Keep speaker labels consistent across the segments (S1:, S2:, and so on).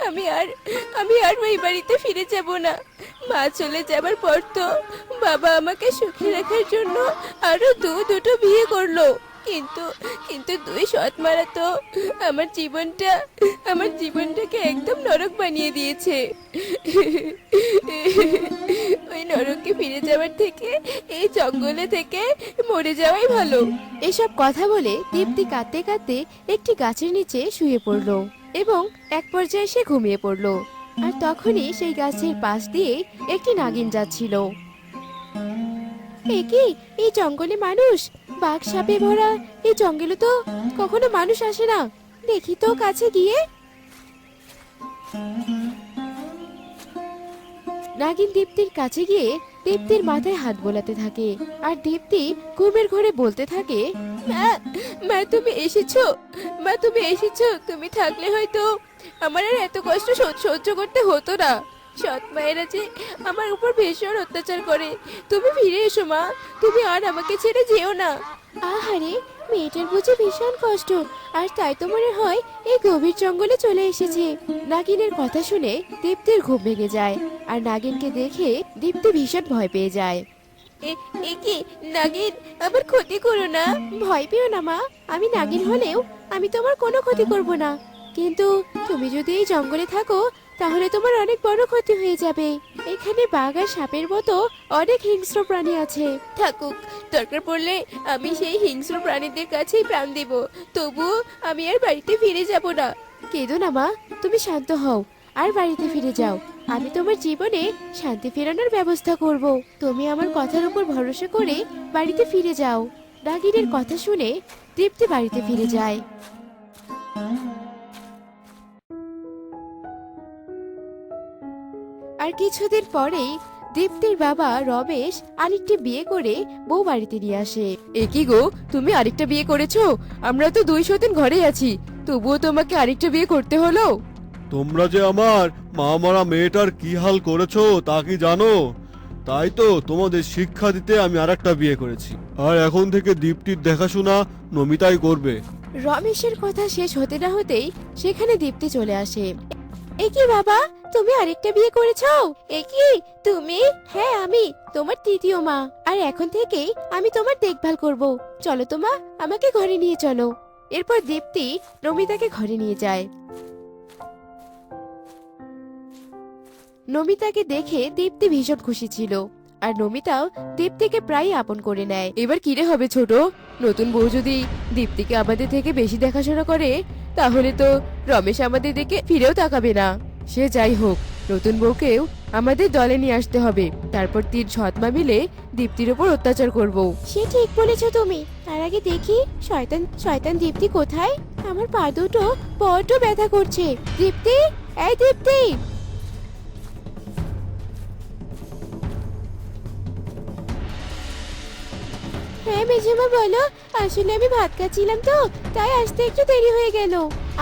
S1: আমি আর আমি আর ওই বাড়িতে ফিরে যাব না। মা চলে যাবার পর তো বাবা আমাকে সুখী রাখার জন্য আরো দুটো বিয়ে করলো। কিন্তু কিন্তু দুই সৎ মারা তো আমার জীবনটাকে একদম নরক বানিয়ে দিয়েছে। ওই নরকে ফিরে যাওয়ার থেকে এই জঙ্গলে থেকে মরে যাওয়াই ভালো।
S2: এসব কথা বলে দীপ্তি কাঁদতে কাঁদতে একটি গাছের নিচে শুয়ে পড়ল এবং এক পর্যায়ে সে ঘুমিয়ে পড়ল। আর তখনই সেই গাছের পাশ দিয়ে একটি নাগিন যাচ্ছিল। এ কি, এই জঙ্গলে মানুষ? বাঘ সাপে ভরা এই জঙ্গলে তো কখনো মানুষ আসে না। দেখি তো কাছে গিয়ে। নাগিন দীপ্তির কাছে গিয়ে দীপ্তির মাথায় হাত বোলাতে থাকে আর দীপ্তি ঘুমের ঘোরে বলতে থাকে,
S1: মা, মা তুমি এসেছো। মা তুমি এসেছো। তুমি থাকলে হয়তো আমার আর এত কষ্ট সহ্য করতে হতো না। সৎ মায়েরা যে আমার উপর ভীষণ অত্যাচার করে। তুমি ফিরে এসো মা, তুমি আর আমাকে ছেড়ে যেও না।
S2: আহারে, মেয়েটার বুঝি ভীষণ কষ্ট, আর তাই তো মনে হয় এই গভীর জঙ্গলে চলে এসেছে। নাগিনের কথা শুনে দীপ্তির ঘুম ভেঙে যায় আর নাগিনকে দেখে দীপ্তি ভীষণ ভয় পেয়ে যায়।
S1: এ কি নাগিন, আবার ক্ষতি করো না।
S2: ভয় পেও না মা, আমি নাগিন হলেও আমি তোমার কোনো ক্ষতি করব না। কিন্তু তুমি যদি এই জঙ্গলে থাকো তাহলে তোমার অনেক বড় ক্ষতি হয়ে যাবে। এখানে বাঘ আর সাপের মতো অনেক হিংস্র প্রাণী আছে।
S1: থাকুক, দরকার পড়লে আমি সেই হিংস্র প্রাণীদের কাছেই প্রাণ দেব। তবুও আমি আর বাড়িতে ফিরে যাব না।
S2: কেঁদো না মা, তুমি শান্ত হও আর বাড়িতে ফিরে যাও। আমি তোমার জীবনে শান্তি ফেরানোর ব্যবস্থা করব। তুমি আমার কথার উপর ভরসা করে বাড়িতে ফিরে যাও। নাগিনের কথা শুনে দীপ্তি বাড়িতে ফিরে যায়। আর কিছুদিন পরেই দীপ্তির বাবা রমেশ আরেকটি বিয়ে করে বউ বাড়িতে নিয়ে আসে।
S1: এ কি গো, তুমি আরেকটা বিয়ে করেছো? আমরা তো 200 দিন ঘরেই আছি, তবুও তোমাকে আরেকটা বিয়ে করতে হলো।
S3: তোমরা যে আমার মা মারা মেয়েটার কি হাল করেছো তা কি জানো? তাই তো তোমাদের শিক্ষা দিতে আমি আরেকটা বিয়ে করেছি। আর এখন থেকে দীপ্তির দেখাশোনা নমিতাই করবে।
S2: রমেশের কথা শেষ হতে না হতেই সেখানে দীপ্তি চলে আসে। এ কি বাবা, তুমি আরেকটা বিয়ে করেছো? এ কি তুমি? হ্যাঁ, আমি তোমার তৃতীয় মা, আর এখন থেকেই আমি তোমার দেখভাল করব। চলো তো মা, আমাকে ঘরে নিয়ে চলো। এরপর দীপ্তি নমিতাকে ঘরে নিয়ে যায়। নমিতাকে দেখে দীপ্তি ভীষণ খুশি ছিল, আর নমিতাও দীপ্তিকে প্রায় আপন করে নেয়।
S1: এবার কিরে হবে ছোট, নতুন বউ যদি দীপ্তিকে আমাদের থেকে বেশি দেখাশোনা করে তাহলে তো রমেশ আমাদের দিকে ফিরেও তাকাবে না। সে যাই হোক, নতুন বউকেও আমাদের দলে নিয়ে আসতে হবে। তারপর 3 সৎমা মিলে দীপ্তির উপর অত্যাচার করব।
S2: সে ঠিক বলেছো তুমি। তার আগে দেখি শয়তান শয়তান দীপ্তি কোথায়। আমার পা দুটো বড্ড ব্যথা করছে। দীপ্তি, এই দীপ্তি। হ্যাঁ মেজমা, বলো। আসলে আমি ভাত খাচ্ছিলাম তো, তাই আসতে একটু দেরি হয়ে গেল।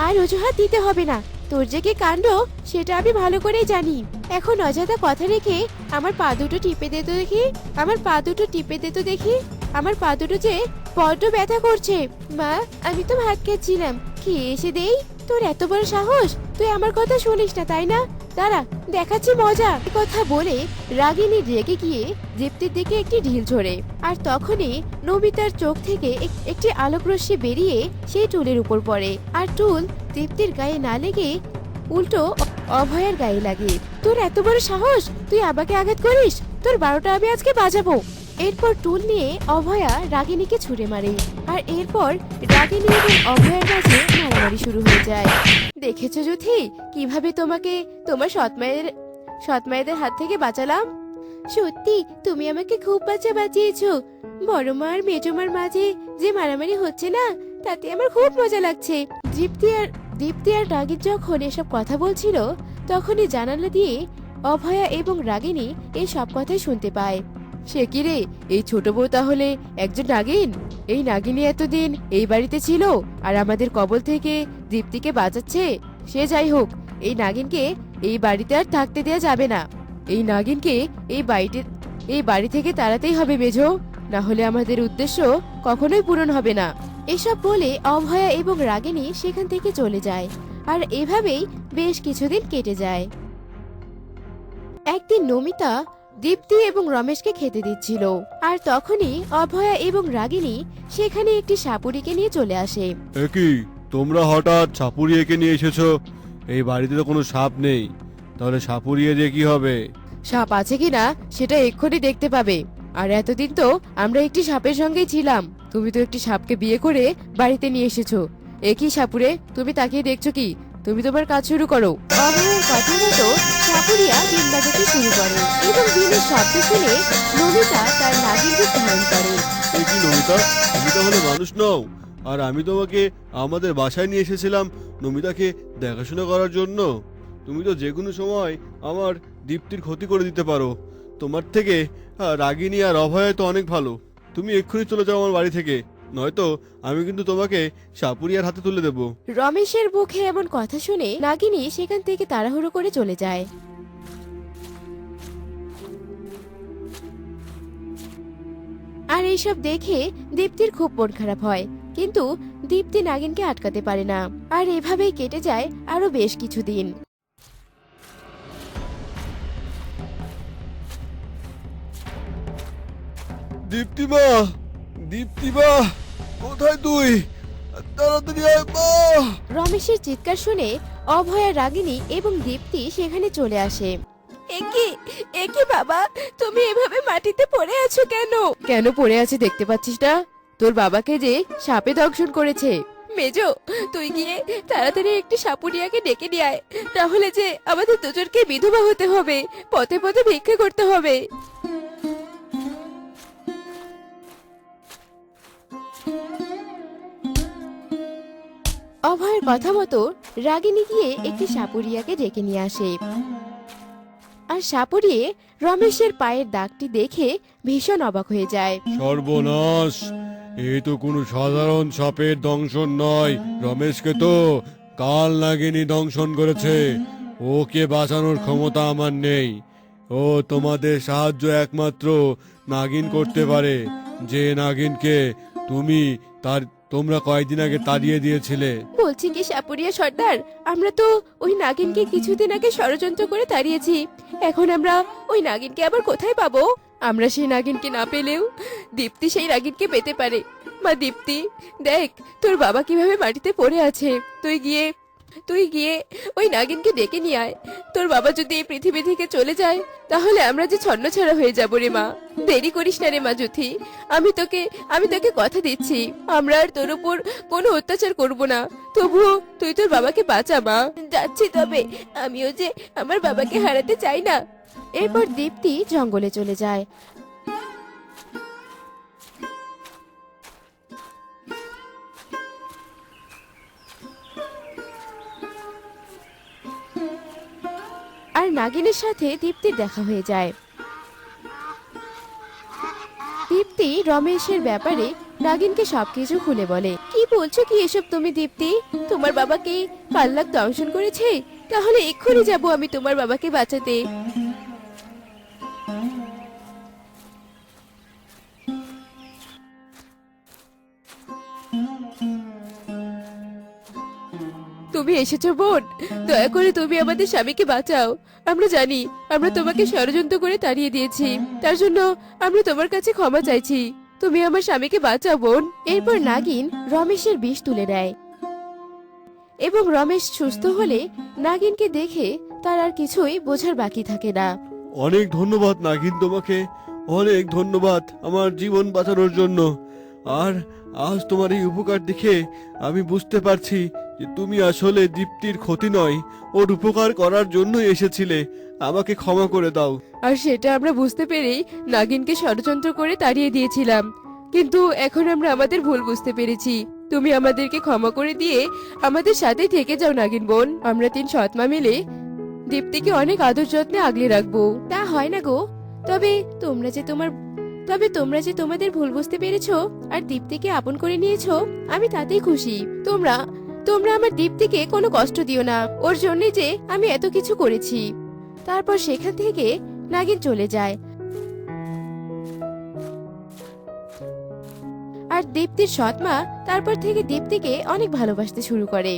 S2: আর অজুহাত দিতে হবে না, তোর যে কি কাণ্ড সেটা আমি ভালো করেই জানি। এখন অযথা কথা রেখে আমার পা দুটো টিপে দে তো দেখি। আমার পা দুটো টিপে দে তো দেখি। আমার পা দুটো যে বড্ড ব্যথা করছে। মা, আমি তো ভাত খাচ্ছিলাম, খেয়ে এসে দেই। তোর এত বড় সাহস, তুই আমার কথা শুনিস না তাই না? দাঁড়া, দেখাচ্ছি মজা। এই কথা বলে রাগিনী রেগে গিয়ে দীপ্তির দিকে একটি ঢিল ছোড়ে। আর তখনই নমিতার চোখ থেকে একটি আলোক রশ্মি বেরিয়ে সেই টুলের উপর পড়ে। আর টুল দীপ্তির গায়ে না লেগে উল্টো অভয়ার গায়ে লাগে। তোর এত বড় সাহস, তুই আমাকে আঘাত করিস? তোর 12টা আমি আজকে বাজাবো। এরপর টুল নিয়ে অভয়া রাগিনীকে ছুড়ে মারে। আর এরপর রাগিনী এবং অভয়ার মাঝে মারামারি শুরু হয়ে যায়। দেখেছো যুথি, কিভাবে তোমাকে তোমার সৎমায়েদের হাত থেকে বাঁচালাম? সত্যি তুমি আমাকে খুব বাঁচিয়েছো। বড় মা আর মেজো মার মাঝে যে মারামারি হচ্ছে না, তাতে আমার খুব মজা লাগছে। দীপ্তি আর রাগিনী যখন এসব কথা বলছিল, তখনই জানালা দিয়ে অভয়া এবং রাগিনী এই সব কথাই শুনতে পায়।
S1: সে কি রে, এই ছোট বউ তাহলে একজন নাগিন? এই নাগিনী এতদিন এই বাড়িতে ছিল আর আমাদের কবল থেকে দীপ্তিকে বাঁচাচ্ছে। সে যাই হোক, এই নাগিনকে এই বাড়িতে আর থাকতে দেয়া যাবে না। এই নাগিনকে এই বাড়ি থেকে তাড়াতেই হবে মেজো, না হলে আমাদের উদ্দেশ্য কখনোই পূরণ হবে না।
S2: এসব বলে অভয়া এবং রাগিনী সেখান থেকে চলে যায়। আর এভাবেই বেশ কিছুদিন কেটে যায়। একদিন নমিতা দীপ্তি এবং রমেশকে খেতে দিচ্ছিল, আর তখনই অভয়া এবং রাগিনী সেখানে একটি সাপুরিকে নিয়ে চলে আসে।
S3: একই, তোমরা হঠাৎ সাপুরিয়াকে নিয়ে এসেছো? এই বাড়িতে তো কোনো সাপ নেই, তাহলে সাপুরিয়া দিয়ে কি হবে?
S1: সাপ আছে কিনা সেটা এক্ষুনি দেখতে পাবে। আর এতদিন তো আমরা একটি সাপের সঙ্গেই ছিলাম, তুমি তো একটি সাপকে বিয়ে করে বাড়িতে নিয়ে এসেছো। একই সাপুরে, তুমি তাকিয়ে দেখছো কি? তুমি তোমার কাজ শুরু করো।
S2: অভয়ের কথা মতো সাপুরিয়া বিন বাজাতে শুরু করে এবং বিনের শব্দ শুনে নমিতা তার নাগিন রূপ ধারণ করে।
S3: একই নমিতা, তুমি তাহলে মানুষ নও? আর আমি তোমাকে আমাদের বাসায় নিয়ে এসেছিলাম নমিতাকে দেখাশোনা করার জন্য। তুমি তো যে কোনো সময় আমার দীপ্তির ক্ষতি করে দিতে পারো। তোমার থেকে রাগিনী আর অভয় তো অনেক ভালো। তুমি এক্ষুনি চলে যাও আমার বাড়ি থেকে, নয়তো আমি কিন্তু তোমাকে সাপুরিয়ার হাতে তুলে দেবো।
S2: রমেশের মুখে এমন কথা শুনে নাগিনী সেখান থেকে তাড়াহুড়ো করে চলে যায়। আর এইসব দেখে দীপ্তির খুব মন খারাপ হয়, কিন্তু দীপ্তি নাগিনকে আটকাতে পারে না। আর এভাবেই কেটে যায় আরো বেশ কিছুদিন।
S3: দীপ্তিমা, দীপ্তিমা, কোথায় তুই? তাড়াতাড়ি আয় মা।
S2: রমেশের চিৎকার শুনে অভয়া, রাগিনী এবং দীপ্তি সেখানে চলে আসে। একি বাবা, তুমি এভাবে মাটিতে পড়ে আছো কেন?
S1: কেন পড়ে আছে দেখতে পাচ্ছিস না? তোর বাবাকে যে সাপে দংশন করেছে।
S2: মেজো, তুই গিয়ে তাড়াতাড়ি একটি সাপুরিয়াকে ডেকে নিয়ে আয়, তাহলে যে আমাদের দুজনকে বিধবা হতে হবে, পথে পথে ভিক্ষা করতে হবে। অভয়ের কথা মতো রাগিনী গিয়ে একটি সাপুরিয়াকে ডেকে নিয়ে আসে। আর সাপুরিয়ে রমেশের পায়ের দাগটি দেখে ভীষণ অবাক হয়ে যায়।
S3: সর্বনাশ, এই তো কোনো সাধারণ সাপের দংশন নয়। রমেশকে তো কাল নাগিনী দংশন করেছে। ওকে বাঁচানোর ক্ষমতা আমার নেই। ও তোমাদের সাহায্য একমাত্র নাগিন করতে পারে, যে নাগিনকে তোমরা কয়েকদিন আগে তাড়িয়ে দিয়েছিলে।
S2: বলছি কি সাপুরিয়া সর্দার, আমরা তো ওই নাগিনকে কিছুদিন আগে ষড়যন্ত্র করে তাড়িয়েছি। এখন আমরা ওই নাগিনকে আবার কোথায় পাবো?
S1: আমরা সেই নাগিনকে না পেলেও দীপ্তি সেই নাগিনকে পেতে পারে। মা দীপ্তি, দেখ তোর বাবা কিভাবে মাটিতে পড়ে আছে। তুই গিয়ে ওই নাগিনকে ডেকে নিয়ে আয়। তোর বাবা যদি এই পৃথিবী থেকে চলে যায়, তাহলে আমরা যে ছন্নছাড়া হয়ে যাবো রে মা। দেরি করিস না রে মা জ্যোতি, আমি তোকে কথা দিচ্ছি, আমরা আর তোর উপর কোনো অত্যাচার করব না। তবুও তুই তোর বাবাকে বাঁচা মা।
S2: যাচ্ছি, তবে আমিও যে আমার বাবাকে হারাতে চাই না। এরপর দীপ্তি জঙ্গলে চলে যায়। আর নাগিনের সাথে দীপ্তির দেখা হয়ে যায়। দীপ্তি রমেশের ব্যাপারে নাগিনকে সবকিছু খুলে বলে। কি বলছো কি এসব তুমি দীপ্তি? তোমার বাবাকে পাল্লাক দংশন করেছে? তাহলে এক্ষুনি যাব আমি তোমার বাবাকে বাঁচাতে।
S1: তুমি এসেছো বোন, দয়া করে তুমি আমাদের স্বামীকে বাঁচাও। আমরা জানি আমরা তোমাকে ষড়যন্ত্র করে তাড়িয়ে দিয়েছি, তার জন্য আমরা তোমার কাছে ক্ষমা চাইছি। তুমি আমার স্বামীকে বাঁচাও বোন।
S2: এরপর নাগিন রমেশের বিষ তুলে দেয় এবং রমেশ সুস্থ হলে নাগিনকে দেখে তার আর কিছুই বোঝার বাকি থাকে না।
S3: অনেক ধন্যবাদ নাগিন, তোমাকে অনেক ধন্যবাদ আমার জীবন বাঁচানোর জন্য। আর আজ তোমার এই উপকার দেখে আমি বুঝতে পারছি যে তুমি আসলে দীপ্তির ক্ষতি নয়, ওর উপকার করার জন্য এসেছিলে। আমাকে ক্ষমা করে দাও।
S1: আর সেটা আমরা বুঝতে পেরেই নাগিনকে ষড়যন্ত্র করে তাড়িয়ে দিয়েছিলাম, কিন্তু এখন আমরা আমাদের ভুল বুঝতে পেরেছি। তুমি আমাদেরকে ক্ষমা করে দিয়ে আমাদের সাথে থেকে যাও নাগিন বোন। আমরা 3 সৎমা মিলে দীপ্তিকে অনেক আদর যত্নে আগলে রাখবো।
S2: তা হয় না গো, তবে তোমরা যে তোমাদের ভুল বুঝতে পেরেছো আর দীপ্তিকে আপন করে নিয়েছো, আমি তাতেই খুশি। তোমরা আমার দীপ্তিকে কোনো কষ্ট দিও না, ওর জন্য যে আমি এত কিছু করেছি। তারপর সেখান থেকে নাগিন চলে যায়। আর
S1: আর দীপ্তির সৎ মা তারপর থেকে দীপ্তিকে অনেক ভালোবাসতে শুরু করে।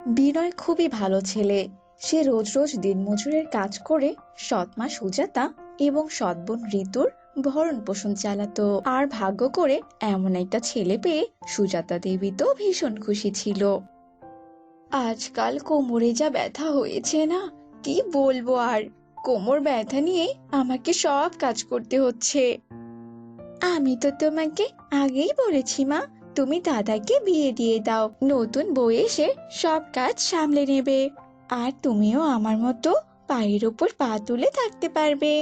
S4: বিনয় খুবই ভালো ছেলে। সে রোজ রোজ দিনমজুরের কাজ করে সৎমা সুজাতা এবং সৎবোন ঋতুর ভরণ পোষণ চালাতো। আর ভাগ্য করে এমন একটা ছেলে পেয়ে সুজাতা দেবী তো ভীষণ খুশি ছিল। আজকাল কোমরে যা ব্যথা হয়েছে না, কি বলবো আর। কোমর ব্যথা নিয়ে আমাকে সব কাজ করতে হচ্ছে। আমি তো তোমাকে আগেই বলেছি মা, তুমি দাদাকে বিয়ে দিয়ে দাও, নতুন বউ এসে সব কাজ সামলে নেবে। আর তুমিও আমার মতো পায়ের ওপর পা তুলে থাকতে পারবে।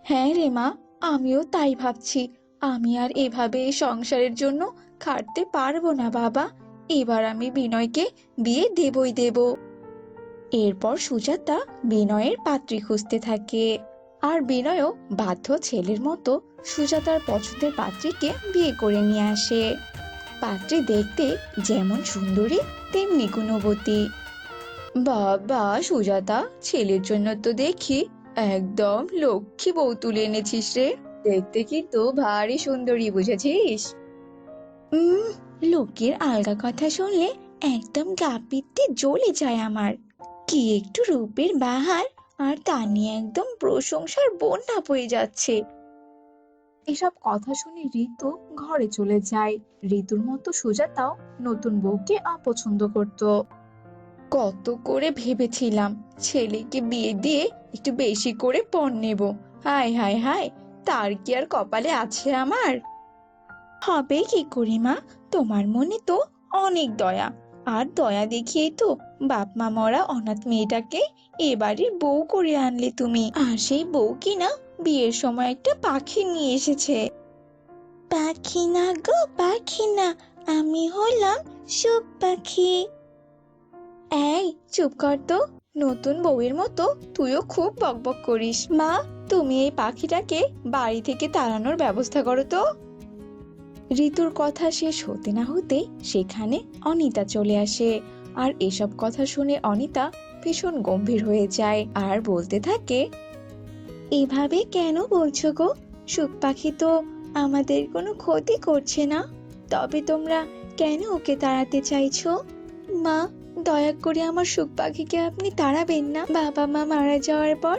S4: হ্যাঁ রে মা, আমিও তাই ভাবছি। আমি আর এভাবে এই সংসারের জন্য খাটতে পারবো না বাবা। এবার আমি বিনয়কে বিয়ে দেবই দেব। এরপর সুজাতা বিনয়ের পাত্রী খুঁজতে থাকে। আর বিনয়ও বাধ্য ছেলের মতো সুজাতার পছন্দের পাত্রীকে বিয়ে করে নিয়ে আসে। পাত্রী দেখতে যেমন সুন্দরী তেমনি গুণবতী। বাবা সুজাতা, ছেলের জন্য তো দেখি একদম লক্ষ্মী বউ তুলে এনেছিস রে। দেখতে কিন্তু ভারী সুন্দরী, বুঝেছিস? উম লোকের আলগা কথা শুনলে একদম গা পিত্তে জ্বলে যায় আমার। কি একটু রূপের বাহার, আর তা নিয়ে একদম প্রশংসার বন্যা বয়ে যাচ্ছে। এসব কথা শুনে ঋতু ঘরে চলে যায়। ঋতুর মতো সুজাতাও নতুন বউকে অপছন্দ করত। কত করে ভেবেছিলাম ছেলেকে বিয়ে দিয়ে একটু বেশি করে পণ নেব। হায় হায় হায়, তার কি আর কপালে আছে আমার? হবে কি করে মা, তোমার মনে তো অনেক দয়া। আর দয়া দেখিয়ে তো বাপ মা মরা অনাথ মেয়েটাকে এ বাড়ির বউ করে আনলে তুমি। আর সেই বউ কিনা বিয়ের সময় একটা পাখি নিয়ে এসেছে। পাখি না গো পাখি না, আমি হলাম সুখ পাখি। এই চুপ কর তো, নতুন বউয়ের মতো তুইও খুব বকবক করিস। মা, তুমি এই পাখিটাকে বাড়ি থেকে তাড়ানোর ব্যবস্থা করো তো। ঋতুর কথা শেষ হতে না হতে সেখানে অনিতা চলে আসে। আর এসব কথা শুনে অনিতা ভীষণ গম্ভীর হয়ে যায় আর বলতে থাকে, এভাবে কেন বলছো গো? সুখ পাখি তো আমাদের কোনো ক্ষতি করছে না, তবে তোমরা কেন ওকে তাড়াতে চাইছো? মা, দয়া করে আমার সুখ পাখিকে আপনি তাড়াবেন না। বাবা মা মারা যাওয়ার পর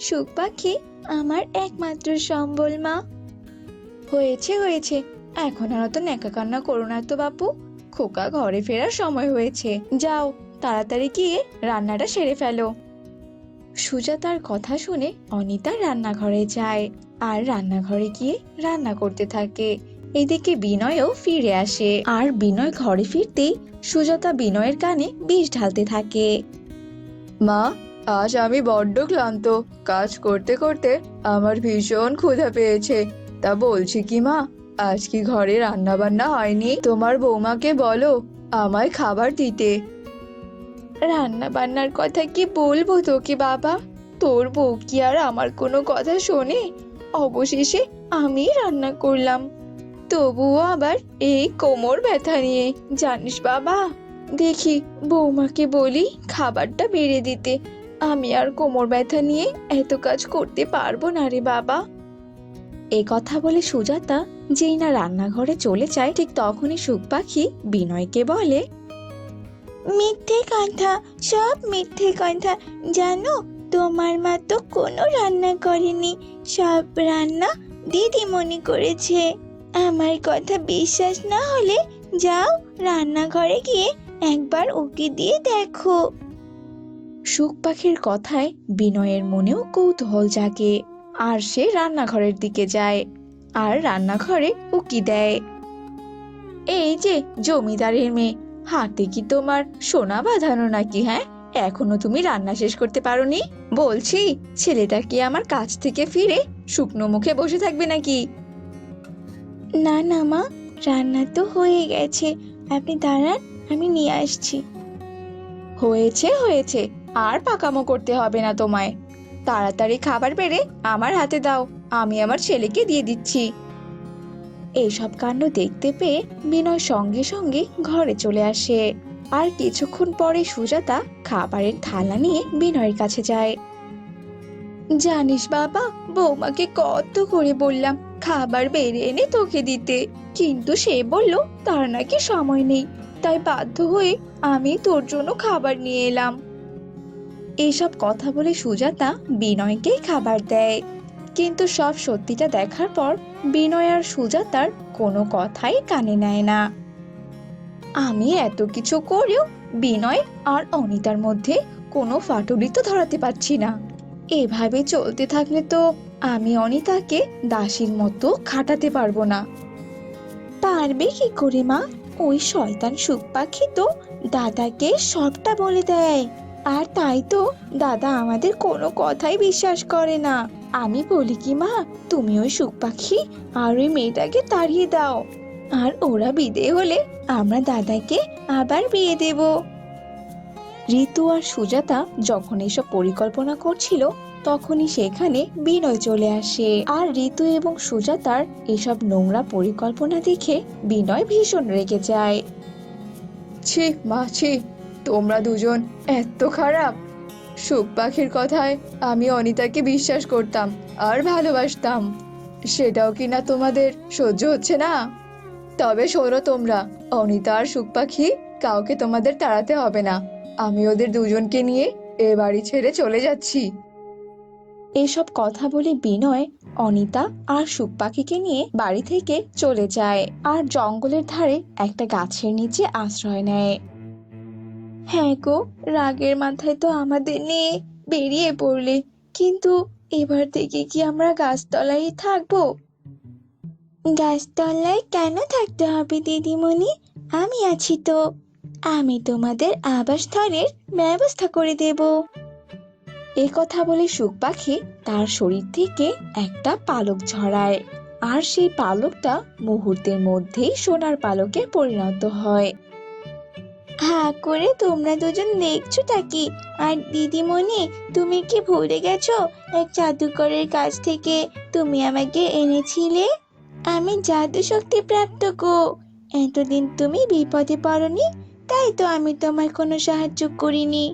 S4: সুখ পাখি আমার একমাত্র সম্বল মা। হয়েছে হয়েছে, এখন আর অত ন্যাকা কান্না করো না তো বাপু। খোকা ঘরে ফেরার সময় হয়েছে, যাও তাড়াতাড়ি গিয়ে রান্নাটা সেরে ফেলো। সুজাতার কথা শুনে অনিতা রান্নাঘরে যায় আর রান্নাঘরে গিয়ে রান্না করতে থাকে। এদিকে বিনয়ও ফিরে আসে। আর বিনয় ঘরে ফিরতেই সুজাতা বিনয়ের কানে বিষ ঢালতে থাকে। মা, আজ আমি বড্ড ক্লান্ত। কাজ করতে করতে আমার ভীষণ ক্ষুধা পেয়েছে। তা বলছি কি মা, আজ কি ঘরে রান্না বান্না হয়নি? তোমার বৌমাকে বলো আমায় খাবার দিতে। রান্না বান্নার কথা কি বলবো তোকে বাবা? তোর বউ কি আর আমার কোনো কথা শোনে? অবশেষে আমি রান্না করলাম, তবুও আবার এই কোমর ব্যথা নিয়ে, জানিস বাবা। দেখি বৌমাকে বলি খাবারটা বেড়ে দিতে। আমি আর কোমর ব্যথা নিয়ে এত কাজ করতে পারবো না রে বাবা। এ কথা বলে সুজাতা যেই না রান্নাঘরে চলে যায়, ঠিক তখনই সুখ পাখি বিনয়কে বলে, মিথ্যে কথা, সব মিথ্যে কথা। জানো, তোমার মা তো কোনো রান্না করেনি, সব রান্না দিদিমণি করেছে। আমার কথা বিশ্বাস না হলে যাও রান্নাঘরে গিয়ে একবার ওকে দিয়ে দেখো। সুখ পাখির কথায় বিনয়ের মনেও কৌতূহল জাগে আর সে রান্নাঘরের দিকে যায় আর রান্নাঘরে উকি দেয়। এই যে জমিদারের মেয়ে, হাতে কি তোমার সোনা বাঁধানো নাকি? হ্যাঁ, এখনো তুমি রান্না শেষ করতে পারোনি? বলছি ছেলেটা কি আমার কাছ থেকে ফিরে শুকনো মুখে বসে থাকবে নাকি? না না মা, রান্না তো হয়ে গেছে, আপনি দাঁড়ান, আমি নিয়ে আসছি। হয়েছে হয়েছে, আর পাকামো করতে হবে না তোমায়। তাড়াতাড়ি খাবার বেড়ে আমার হাতে দাও, আমি আমার ছেলেকে দিয়ে দিচ্ছি। এইসব কাণ্ড দেখতে পেয়ে বিনয় সঙ্গে সঙ্গে ঘরে চলে আসে। আর কিছুক্ষণ পরে সুজাতা খাবারের থালা নিয়ে বিনয়ের কাছে যায়। জানিস বাবা, বৌমাকে কত করে বললাম খাবার বেড়ে এনে তোকে দিতে, কিন্তু সে বলল তার নাকি সময় নেই, তাই বাধ্য হয়ে আমি তোর জন্য খাবার নিয়ে এলাম। এইসব কথা বলে সুজাতা বিনয়কে খাবার দেয়, কিন্তু সব সত্যিটা দেখার পর বিনয় আর সুজাতার কোনো কথাই কানে নেয় না। আমি এত কিছু করেও বিনয় আর অনিতার মধ্যে কোনো ফাটলি তো ধরাতে পারছি না। এভাবে চলতে থাকলে তো আমি অনিতাকে দাসীর মতো খাটাতে পারবো না। পারবে কি করে মা? ওই শয়তান সুখ পাখি তো দাদাকে সবটা বলে দেয়, আর তাই তো দাদা আমাদের কোনো কথাই বিশ্বাস করে না। আমি বলি কি মা, তুমি ওই সুখ পাখি আর ওই মেয়েটাকে তাড়িয়ে দাও, আর ওরা বিদেয় হলে আমরা দাদাকে আবার বিয়ে দেব। ঋতু আর সুজাতা যখন এসব পরিকল্পনা করছিল তখনই সেখানে বিনয় চলে আসে। আর ঋতু এবং সুজাতার এসব নোংরা পরিকল্পনা দেখে বিনয় ভীষণ রেগে যায়।
S1: ছি মা ছি, তোমরা দুজন এত খারাপ। সুখ পাখির কথায় আমি অনিতাকে বিশ্বাস করতাম আর ভালোবাসতাম, সেটাও কি না তোমাদের সহ্য হচ্ছে না? তবে শোনো তোমরা, অনিতা আর সুখ পাখি কাউকে তোমাদের তাড়াতে হবে না, আমি ওদের দুজনকে নিয়ে এ বাড়ি ছেড়ে চলে যাচ্ছি।
S4: এসব কথা বলে বিনয় অনিতা আর সুখ পাখিকে নিয়ে বাড়ি থেকে চলে যায় আর জঙ্গলের ধারে একটা গাছের নিচে আশ্রয় নেয়। হ্যাঁ গো, রাগের মাথায় তো আমাদের নিয়ে বেরিয়ে পড়লে, কিন্তু এবার থেকে কি আমরা গাছতলায় থাকবো? গাছতলায় কেন থাকতে হবে দিদিমণি? আমি আছি তো, আমি তোমাদের আবাসস্থলের ব্যবস্থা করে দেব। এ কথা বলে সুখ পাখি তার শরীর থেকে একটা পালক ঝরায়, আর সেই পালকটা মুহূর্তের মধ্যেই সোনার পালকে পরিণত হয়। হা করে তোমরা দুজন দেখছোটা কি? আর দিদিমণি, তুমি কি ভুলে গেছো এক জাদুকরের কাছ থেকে তুমি আমাকে এনেছিলে? আমি জাদু শক্তি প্রাপ্ত গো। এতদিন তুমি বিপদে পড়নি, তাই তো আমি তোমার কোনো সাহায্য করিনি।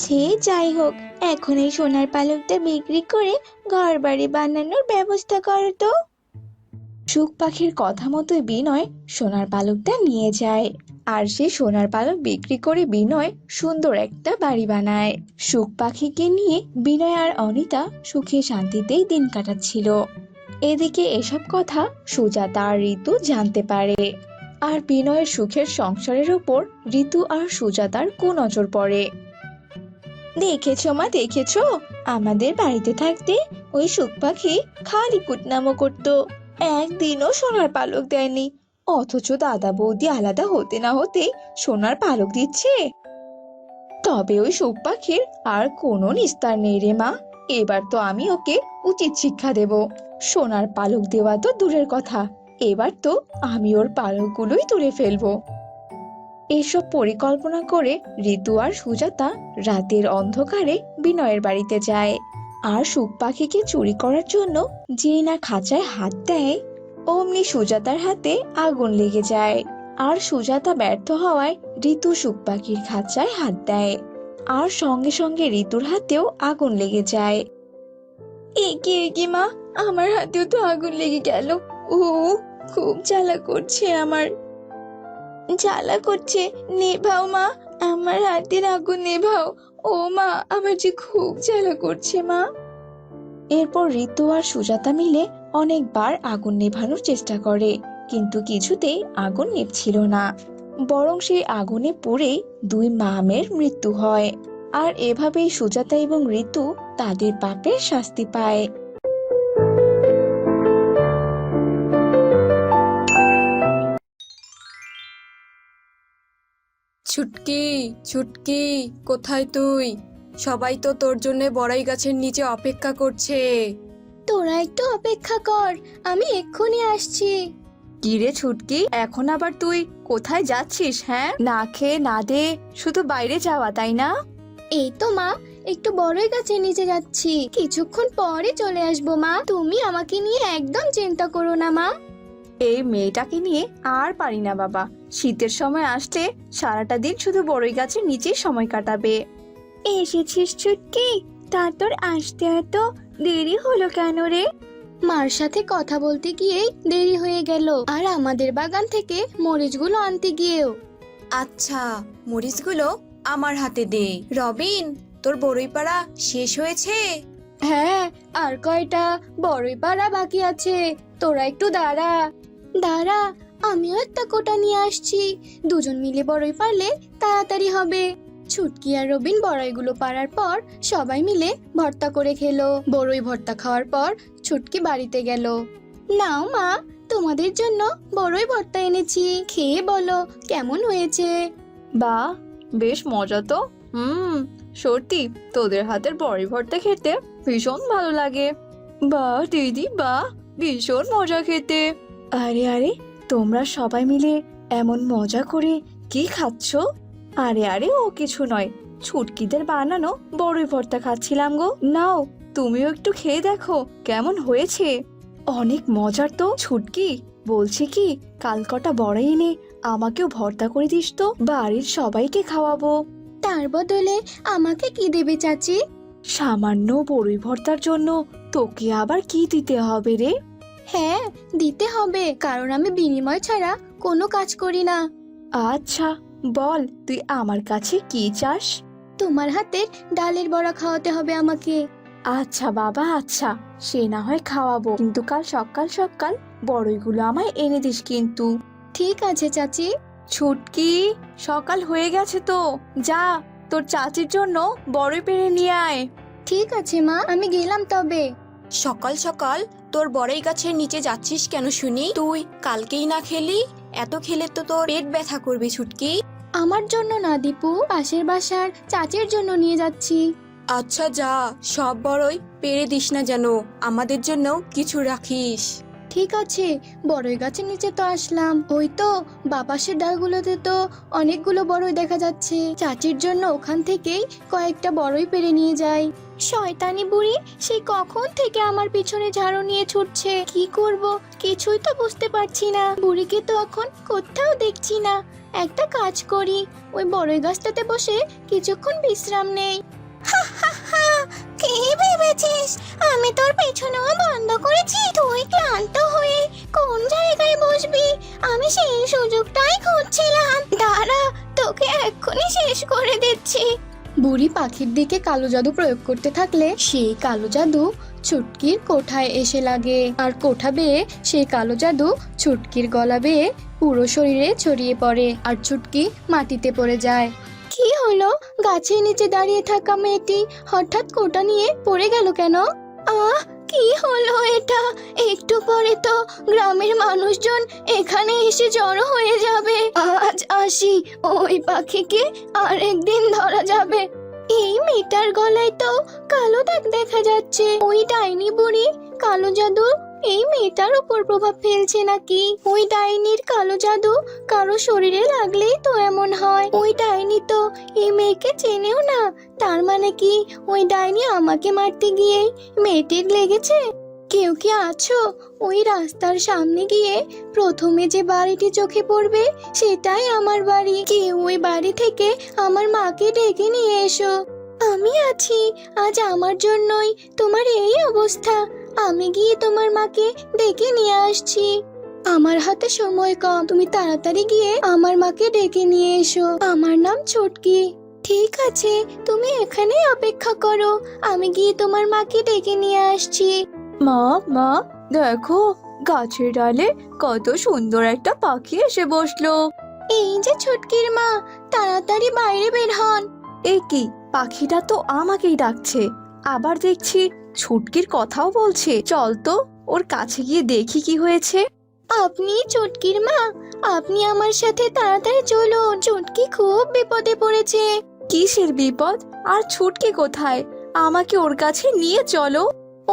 S4: সে যাই হোক, এখন এই সোনার পালকটা বিক্রি করে ঘর বাড়ি বানানোর ব্যবস্থা করো তো। সুখ পাখির কথা মতোই বিনয় সোনার পালকটা নিয়ে যায়, আর সেই সোনার পালক বিক্রি করে বিনয় সুন্দর একটা বাড়ি বানায়। সুখ পাখিকে নিয়ে বিনয় আর অনিতা সুখে শান্তিতেই দিন কাটাচ্ছিল। এদিকে এসব কথা সুজাতা আর ঋতু জানতে পারে, আর বিনয়ের সুখের সংসারের ওপর ঋতু আর সুজাতার কুনজর পড়ে। দেখেছো মা, দেখেছো, আমাদের বাড়িতে থাকতে ওই সুখ পাখি খালি কুটনামো করতো, একদিনও সোনার পালক দেয়নি, অথচ দাদা বৌদি আলাদা হতে না হতে সোনার পালক দিচ্ছে। তবে ওই সুখ পাখির আর কোনো নিস্তার নেই রে মা, এবার তো আমি ওকে উচিত শিক্ষা দেব। সোনার পালক দেওয়া তো দূরের কথা, এবার তো আমি ওর পালকগুলোই তুলে ফেলবো। এসব পরিকল্পনা করে ঋতু আর সুজাতা রাতের অন্ধকারে বিনয়ের বাড়িতে যায়, আর সুখ পাখিকে চুরি করার জন্য যে না খাঁচায় হাত দেয়, অমনি সুজাতার হাতে আগুন লেগে যায়। আর সুজাতা ব্যর্থ হওয়ায় ঋতু সুখ পাখির খাঁচায় হাত দেয়, আর সঙ্গে সঙ্গে ঋতুর হাতেও আগুন লেগে যায়। একে একে মা, আমার হাতেও তো আগুন লেগে গেল। ও, খুব জ্বালা করছে আমার। জ্বালা করছে, নেভাও মা, আমার হাতের আগুন নেভাও। ও মা, আমার যে খুব জ্বালা করছে মা। এরপর ঋতু আর সুজাতা মিলে অনেকবার আগুন নেভানোর চেষ্টা করে, কিন্তু কিছুতেই আগুন নিভছিল না, বরং সেই আগুনে পুড়ে দুই মা মেয়ের মৃত্যু হয়। আর এভাবেই সুজাতা এবং ঋতু তাদের পাপের শাস্তি পায়।
S5: ছুটকি, ছুটকি, কোথায় তুই? সবাই তো তোর জন্য বড়াই গাছের নিচে অপেক্ষা করছে।
S2: তোরা একটু অপেক্ষা কর, আমি এক্ষুনি আসছি।
S4: কি রে ছুটকি, এখন আবার তুই কোথায় যাচ্ছিস? হ্যাঁ, না খেয়ে না দে শুধু বাইরে যাওয়া, তাই না?
S2: এই তো মা, একটু বড়ই গাছের নিচে যাচ্ছি, কিছুক্ষণ পরে চলে আসবো মা, তুমি আমাকে নিয়ে একদম চিন্তা করো না মা।
S4: এই মেয়েটাকে নিয়ে আর পারি না বাবা। শীতের সময় আসলে সারাটা দিন শুধু বড়ই গাছের নিচেই সময় কাটাবে। এসেছিস ছুটকি? তা তোর আসতে এত দেরি হলো কেন রে?
S2: মার সাথে কথা বলতে গিয়েই দেরি হয়ে গেল, আর আমাদের বাগান থেকে মরিচগুলো আনতে গিয়েও।
S5: আচ্ছা, মরিচগুলো আমার হাতে দে। রবিন, তোর বড়ই পাড়া শেষ হয়েছে?
S2: হ্যাঁ, আর কয়টা বড়ই পাড়া বাকি আছে। তোরা একটু দাঁড়া দাঁড়া, আমিও একটা কোটা নিয়ে আসছি। দুজন মিলে বড়ই পারলে তাড়াতাড়ি হবে। ছুটকি আর রবিন বড়ইগুলো পাড়ার পর সবাই মিলে ভর্তা করে খেলো। বড়ই ভর্তা খাওয়ার পর ছুটকি বাড়িতে গেল। নাও মা, তোমাদের জন্য বড়ই ভর্তা এনেছি, খেয়ে বলো কেমন হয়েছে।
S4: বাহ, বেশ মজা তো। সত্যি তোদের হাতের বড়ি ভর্তা খেতে ভীষণ ভালো লাগে। বাহ দিদি, বাহ, ভীষণ মজা খেতে। আরে আরে, তোমরা সবাই মিলে এমন মজা করে কি খাচ্ছ? আরে আরে, ও কিছু নয়, ছুটকিদের বানানো বড়ই ভর্তা খাচ্ছিলাম গো। নাও, তুমিও একটু খেয়ে দেখো কেমন হয়েছে। অনেক মজার তো ছুটকি। বলছি কি, কাল কটা বড়ই এনে আমাকেও ভর্তা করে দিস তো, বাড়ির সবাইকে খাওয়াবো।
S2: তার বদলে আমাকে কি দেবে চাচি?
S4: সামান্য বড়ই ভর্তার জন্য তোকে আবার কি দিতে হবে রে?
S2: হ্যাঁ, দিতে হবে, কারণ আমি বিনিময় ছাড়া কোনো কাজ করি না।
S4: আচ্ছা, বল তুই আমার কাছে কি চাস?
S2: তোমার হাতের ডালের বড়া খাওয়াতে হবে আমাকে।
S4: আচ্ছা বাবা, আচ্ছা, সে না হয় খাওয়াবো, কিন্তু কাল সকাল সকাল বড়ইগুলো আমায় এনে দিস কিন্তু।
S2: ঠিক আছে চাচি।
S4: ছুটকি, সকাল হয়ে গেছে তো, যা তোর চাচির জন্য বড়ই পেড়ে নিয়ে আয়।
S2: ঠিক আছে মা, আমি গেলাম তবে।
S5: সকাল সকাল তোর বড়ই গাছের নিচে যাচ্ছিস কেন শুনি? তুই কালকেই না খেলি? এত খেলে তো তোর পেট ব্যথা করবে ছুটকি।
S2: আমার জন্য না দীপু, পাশের বাসার চাচির জন্য নিয়ে যাচ্ছি।
S5: আচ্ছা যা, সব বড়ই পেড়ে দিস না যেন, আমাদের জন্য কিছু রাখিস।
S2: ঠিক আছে, বড়ই গাছের নিচে তো আসলাম, ওই তো বাপাসের ডালগুলোতে তো অনেকগুলো বড়ই দেখা যাচ্ছে। চাচির জন্য ওখান থেকেই কয়েকটা বড়ই পেরে নিয়ে যাই। শয়তানি বুড়ি সেই কখন থেকে আমার পিছনে ঝাড়ু নিয়ে ছুটছে। কি করব কিছুই তো বুঝতে পারছি না। বুড়িকে তো এখন কোথাও দেখছি না। একটা কাজ করি, ওই বড়ই গাছটাতে বসে কিছুক্ষণ বিশ্রাম নেই। কি ভেবেছিস আমি তোর পেছনেও বন্ধ করেছি? তুই ক্লান্ত হয়ে কোন জায়গায় বসবি, আমি সেই সুযোগটাই খুঁজছিলাম। দাঁড়া, তোকে এক্ষুনি শেষ করে দিচ্ছি। বুড়ি পাখির দিকে কালো জাদু প্রয়োগ করতে থাকলে সেই কালো জাদু ছুটকির কোঠায় এসে লাগে, আর কোঠা বেয়ে সেই কালো জাদু ছুটকির গলা বেয়ে পুরো শরীরে ছড়িয়ে পড়ে, আর ছুটকি মাটিতে পড়ে যায়। কি হলো? গাছের নিচে দাঁড়িয়ে থাকা মেয়েটি হঠাৎ কোটা নিয়ে পড়ে গেল কেন? আহ, কি হলো এটা? একটু পরে তো গ্রামের মানুষজন এখানে এসে জড়ো হয়ে যাবে। আজ আসি, ওই পাখিকে আরেকদিন ধরা যাবে। এই মেয়েটার গলায় তো কালো দাগ দেখা যাচ্ছে। ওই ডাইনি বুড়ি কালো জাদু এই মেয়েটার উপর প্রভাব ফেলছে নাকি? ওই ডাইনির কালো জাদু কারো শরীরে লাগলেই তো এমন হয়। ওই ডাইনি তো এই মেয়েকে চেনেও না, তার মানে কি ওই ডাইনি আমাকে মারতে গিয়ে মেয়েটির লেগেছে? কেউ কি আছো? ওই রাস্তার সামনে গিয়ে প্রথমে যে বাড়িটি চোখে পড়বে সেটাই আমার বাড়ি। কেউ ওই বাড়ি থেকে আমার মাকে ডেকে নিয়ে এসো। আমি আছি, আজ আমার জন্যই তোমার এই অবস্থা। আমি গিয়ে তোমার মাকে ডেকে নিয়ে আসছি। আমার হাতে সময় কম, তুমি তাড়াতাড়ি গিয়ে আমার মাকে ডেকে নিয়ে এসো। আমার নাম ছুটকি। ঠিক আছে, তুমি এখানে অপেক্ষা করো, আমি গিয়ে তোমার মাকে ডেকে নিয়ে আসছি।
S4: মা, মা, দেখো গাছের ডালে কত সুন্দর একটা পাখি এসে বসলো।
S2: এই যে ছুটকির মা, তাড়াতাড়ি বাইরে বের হন।
S4: এ কি, পাখিটা তো আমাকেই ডাকছে, আবার দেখছি ছুটকির কথাও বলছে। চল তো ওর কাছে গিয়ে দেখি কি হয়েছে।
S2: আপনি ছুটকির মা? আপনি আমার সাথে তাড়াতাড়ি চলুন, ছুটকি খুব বিপদে পড়েছে।
S4: কিসের বিপদ? আর ছুটকি কোথায়? আমাকে ওর কাছে নিয়ে চলো।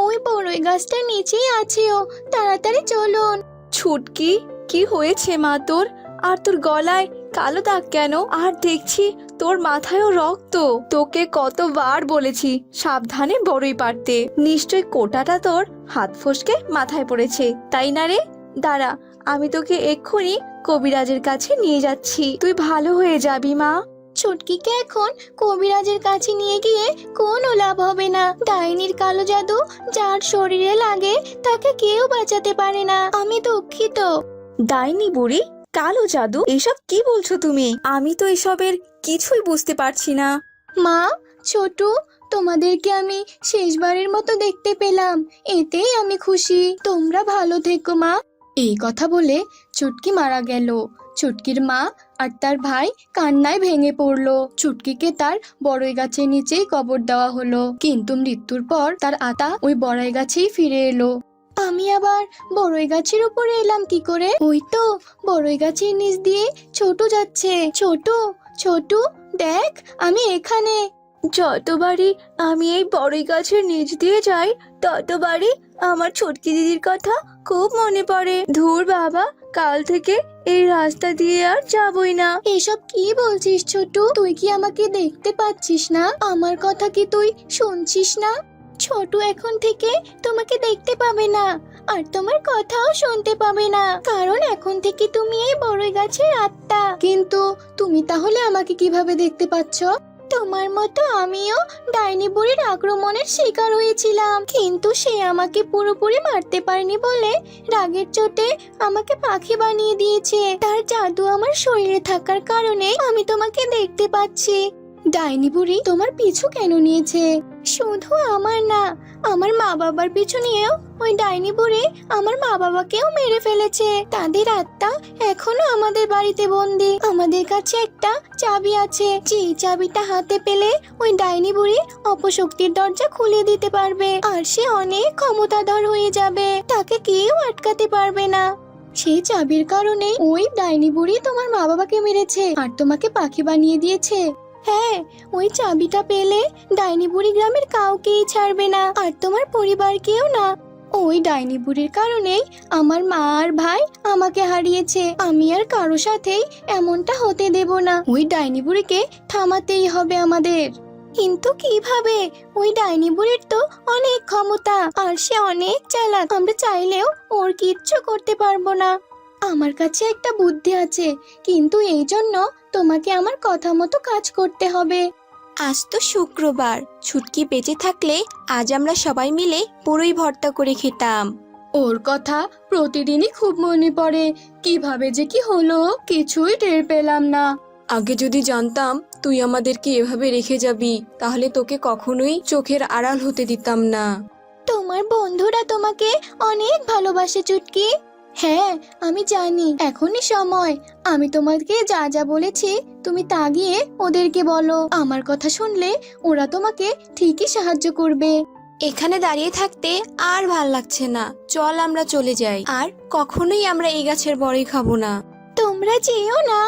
S2: ওই বড়ই গাছটার নিচেই আছে ও, তাড়াতাড়ি চলুন।
S4: ছুটকি, কি হয়েছে মা তোর? আর তোর গলায় কালো দাগ কেন? আর দেখছি তোর মাথায়ও রক্ত। তোকে কতবার বলেছি সাবধানে বড়ই পারতে। নিশ্চয় কোটাটা তোর হাত ফসকে মাথায় পড়েছে, তাই না রে?
S2: দাঁড়া, আমি তোকে এক্ষুনি কবিরাজের কাছে নিয়ে যাচ্ছি, তুই ভালো হয়ে যাবি মা। ছুটকিকে এখন কবিরাজের কাছে নিয়ে গিয়ে কোনো লাভ হবে না। ডাইনির কালো জাদু যার শরীরে লাগে তাকে কেউ বাঁচাতে পারে না। আমি দুঃখিত।
S6: ডাইনি বুড়ি, কালো জাদু, এসব কি বলছো তুমি? আমি তো এসবের কিছুই বুঝতে পারছি না।
S2: মা, ছোটু, তোমাদেরকে আমি শেষবারের মতো দেখতে পেলাম, এতেই আমি খুশি। তোমরা ভালো থেকো মা। এই কথা বলে চুটকি মারা গেল। চুটকির মা আর তার ভাই কান্নায় ভেঙে পড়লো। চুটকিকে তার বড়ই গাছের নিচেই কবর দেওয়া হলো, কিন্তু মৃত্যুর পর তার আত্মা ওই বড়ই গাছেই ফিরে এলো। আমি আবার বড়ই গাছের উপরে এলাম কি করে? ওই তো বড়ই গাছের নিচ দিয়ে ছোটু যাচ্ছে। ছোটু, ছোটু, দেখ আমি এখানে।
S6: যতবারই আমি এই বড়ই গাছের নিচ দিয়ে যাই, ততবারই আমার ছোটকি দিদির কথা খুব মনে পড়ে। ধুর বাবা, কাল থেকে এই রাস্তা দিয়ে আর যাবই না।
S2: এসব কি বলছিস ছোটু? তুই কি আমাকে দেখতে পাচ্ছিস না? আমার কথা কি তুই শুনছিস না? ছোটু এখন থেকে তোমাকে দেখতে পাবে না, আর তোমার কথাও শুনতে পাবে না, কারণ এখন থেকে তুমি এই বড়ই গাছের আত্মা। কিন্তু তুমি তাহলে আমাকে কিভাবে দেখতে পাচ্ছ? তোমার মতো আমিও ডাইনি বুড়ির আক্রমণের শিকার হয়েছিলাম, কিন্তু সে আমাকে পুরোপুরি মারতে পারেনি বলে রাগের চোটে আমাকে পাখি বানিয়ে দিয়েছে। তার জাদু আমার শরীরে থাকার কারণে আমি তোমাকে দেখতে পাচ্ছি। ডাইনি বুড়ি তোমার পিছু কেন নিয়েছে? শুধু আমার না, আমার মা বাবার পিছু নিয়েও ওই ডাইনি বুড়ি আমার মা বাবাকেও মেরে ফেলেছে। তাদের আত্মা এখনো আমাদের বাড়িতে বন্দি। আমাদের কাছে একটা চাবি আছে, যে চাবিটা হাতে পেলে ওই ডাইনি বুড়ি অপশক্তির দরজা খুলে দিতে পারবে, আর সে অনেক ক্ষমতাধর হয়ে যাবে। তাকে কেউ আটকাতে পারবে না। সেই চাবির কারণে ওই ডাইনি বুড়ি তোমার মা বাবাকে মেরেছে আর তোমাকে পাখি বানিয়ে দিয়েছে। হ্যাঁ, ওই চাবিটা পেলে ডাইনি বুড়ি গ্রামের কাউকেই ছাড়বে না, আর তোমার পরিবারকেও না। ওই ডাইনি বুড়ির কারণেই আমার মা আর ভাই আমাকে হারিয়েছে। আমি আর কারো সাথেই এমনটা হতে দেব না। ওই ডাইনি বুড়িকে থামাতেই হবে আমাদের। কিন্তু কিভাবে? ওই ডাইনি বুড়ির তো অনেক ক্ষমতা, আর সে অনেক চালাক। আমরা চাইলেও ওর কিচ্ছু করতে পারবো না। আমার কাছে একটা বুদ্ধি আছে, কিন্তু এই জন্য তোমাকে আমার কথা মতো কাজ করতে হবে।
S5: আজ তো শুক্রবার, ছুটকি বেঁচে থাকলে আজ আমরা সবাই মিলে পুরোই ভর্তা করে খেতাম।
S2: ওর কথা প্রতিদিনই খুব মনে পড়ে। কিভাবে যে কি হলো কিছুই টের পেলাম না।
S5: আগে যদি জানতাম তুই আমাদেরকে এভাবে রেখে যাবি, তাহলে তোকে কখনোই চোখের আড়াল হতে দিতাম না।
S2: তোমার বন্ধুরা তোমাকে অনেক ভালোবাসে চুটকি। হ্যাঁ, আমি জানি। এখনই সময়। আমি তোমাকে যা যা বলেছি তুমি তা গিয়ে ওদেরকে বলো। আমার কথা শুনলে ওরা তোমাকে ঠিকই সাহায্য করবে।
S5: এখানে দাঁড়িয়ে থাকতে আর ভাল লাগছে না, চল আমরা চলে যাই। আর কখনোই আমরা এই গাছের বড়ই খাবো না।
S2: তোমরা যেও না।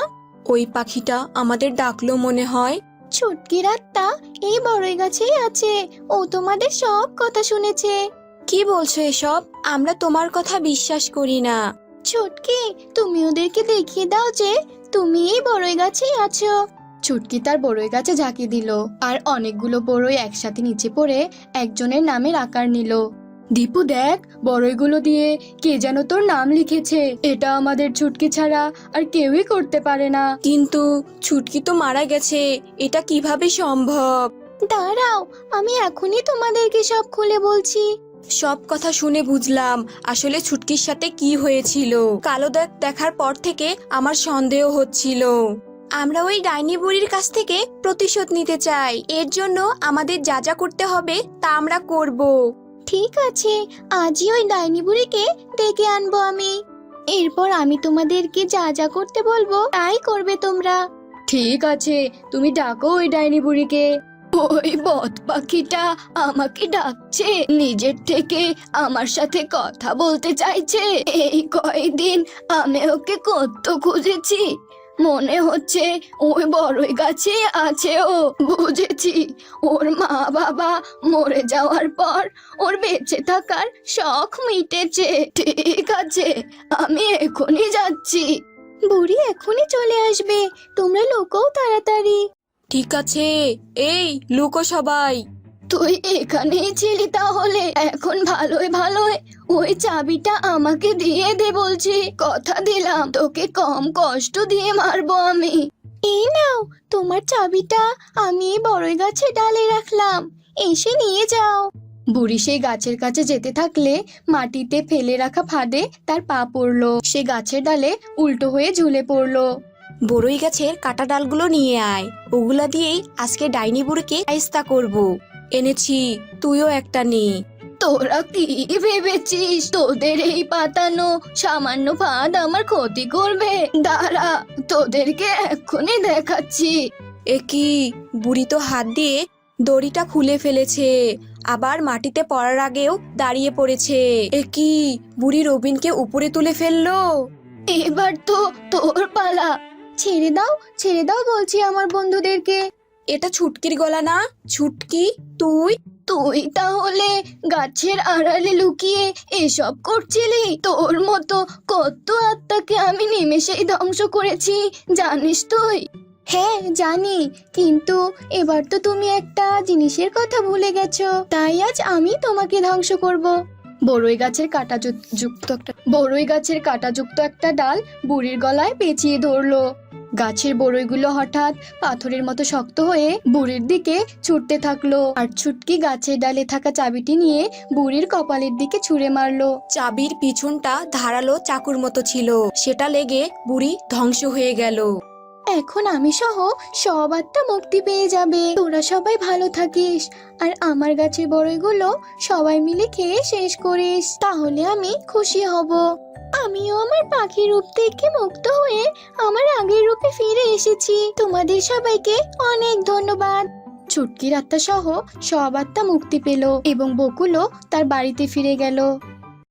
S5: ওই পাখিটা আমাদের ডাকলো মনে হয়।
S2: ছুটকির আত্মা এই বড়ই গাছেই আছে, ও তোমাদের সব কথা শুনেছে।
S5: কি বলছো এসব? আমরা তোমার কথা বিশ্বাস করি না।
S2: ছুটকি, তুমি ওদেরকে দেখিয়ে দাও যে তুমি এই বড়ই গাছেই আছো। ছুটকি তার বড়ই গাছে ঝাঁকি দিল, আর অনেকগুলো বড়ই একসাথে নিচে পড়ে একজনের নামের আকার নিল। দীপু দেখ, বড়ইগুলো দিয়ে কে যেন তোর নাম লিখেছে। এটা আমাদের ছুটকি ছাড়া আর কেউই করতে পারে না।
S5: কিন্তু ছুটকি তো মারা গেছে, এটা কিভাবে সম্ভব?
S2: দাঁড়াও, আমি এখনই তোমাদেরকে সব খুলে বলছি।
S5: সব কথা শুনে বুঝলাম আসলে ছুটকির সাথে কি হয়েছিল। কালো দাগ দেখার পর থেকে আমার সন্দেহ হচ্ছিল। আমরা ওই ডাইনি বুড়ির কাছ থেকে প্রতিশোধ নিতে চাই। এর জন্য আমাদের যা যা করতে হবে তা আমরা করব।
S2: ঠিক আছে, আজই ওই ডাইনি বুড়িকে ডেকে আনবো আমি। এরপর আমি তোমাদেরকে যা যা করতে বলবো তাই করবে তোমরা। ঠিক আছে, তুমি ডাকো ওই ডাইনি বুড়িকে। ওই বদ পাখিটা আমাকে ডাকছে, নিজের থেকে আমার সাথে কথা বলতে চাইছে। এই কয়দিন আমি ওকে কত খুঁজেছি, মনে হচ্ছে ওই বড়ই গাছে আছে। ও বুঝেছি, ওর মা বাবা মরে যাওয়ার পর ওর বেঁচে থাকার শখ মিটেছে। ঠিক আছে, আমি এখনই যাচ্ছি। বুড়ি এখনই চলে আসবে, তোমরা লুকোও তাড়াতাড়ি।
S5: ঠিক আছে, এই লুকো সবাই।
S6: তুই এখানেই ছিলি তাহলে? এখন ভালোই ভালোই ওই চাবিটা আমাকে দিয়ে দে বলছি। কথা দিলাম তোকে কম কষ্ট দিয়ে মারবো আমি। এই নাও তোমার চাবিটা, আমি এই বড়ই গাছের ডালে রাখলাম, এসে নিয়ে যাও। বুড়ি সেই গাছের কাছে যেতে থাকলে মাটিতে ফেলে রাখা ফাঁদে তার পা পড়লো। সে গাছের ডালে উল্টো হয়ে ঝুলে পড়লো।
S5: বড়ই গাছের কাটা ডালগুলো নিয়ে আয়, ওগুলা দিয়েই আজকে ডাইনি বুড়িকে আইস্তা করব। এনেছি, তুইও একটা নে।
S6: তোরা কি ভেবেছিস তোদের এই পাতানো সামান্য ফাঁদ আমার ক্ষতি করবে? দাঁড়া, তোদেরকে এক্ষুনি দেখাচ্ছি।
S5: এ কি, বুড়ি তো হাত দিয়ে দড়িটা খুলে ফেলেছে, আবার মাটিতে পড়ার আগেও দাঁড়িয়ে পড়েছে। এ কি, বুড়ি রবিনকে উপরে তুলে ফেললো।
S6: এবার তো তোর পালা। ছেড়ে দাও বলছি আমার বন্ধুদেরকে।
S5: এটা ছুটকির গলা না? ছুটকি, তুই?
S6: তুই তাহলে গাছের আড়ালে লুকিয়ে এসব করছিলি? তোর মতো কত আত্মাকে আমি নিমেষেই ধ্বংস করেছি জানিস তুই? হ্যাঁ জানি, কিন্তু এবার তো তুমি একটা জিনিসের কথা ভুলে গেছো, তাই আজ আমি তোমাকে ধ্বংস করব। বড়ই গাছের কাঁটাযুক্ত একটা ডাল বুড়ির গলায় পেঁচিয়ে ধরলো। গাছের বড়ইগুলো হঠাৎ পাথরের মতো শক্ত হয়ে বুড়ির দিকে ছুটতে থাকলো, আর ছুটকি গাছের ডালে থাকা চাবিটি নিয়ে বুড়ির কপালের দিকে ছুঁড়ে মারলো।
S5: চাবির পিছনটা ধারালো চাকুর মতো ছিল, সেটা লেগে বুড়ি ধ্বংস হয়ে গেল।
S6: এখন আমি সহ সব আত্মা মুক্তি পেয়ে যাবে। তোরা সবাই ভালো থাকিস, আর আমার গাছের বড়ইগুলো সবাই মিলে খেয়ে শেষ করিস, তাহলে আমি খুশি হব। আমিও আমার পাখি রূপ থেকে মুক্ত হয়ে আমার আগের রূপে ফিরে এসেছি। তোমাদের সবাইকে অনেক ধন্যবাদ। ছুটকির আত্মা সহ সব আত্মা মুক্তি পেল এবং বকুলও তার বাড়িতে ফিরে গেল।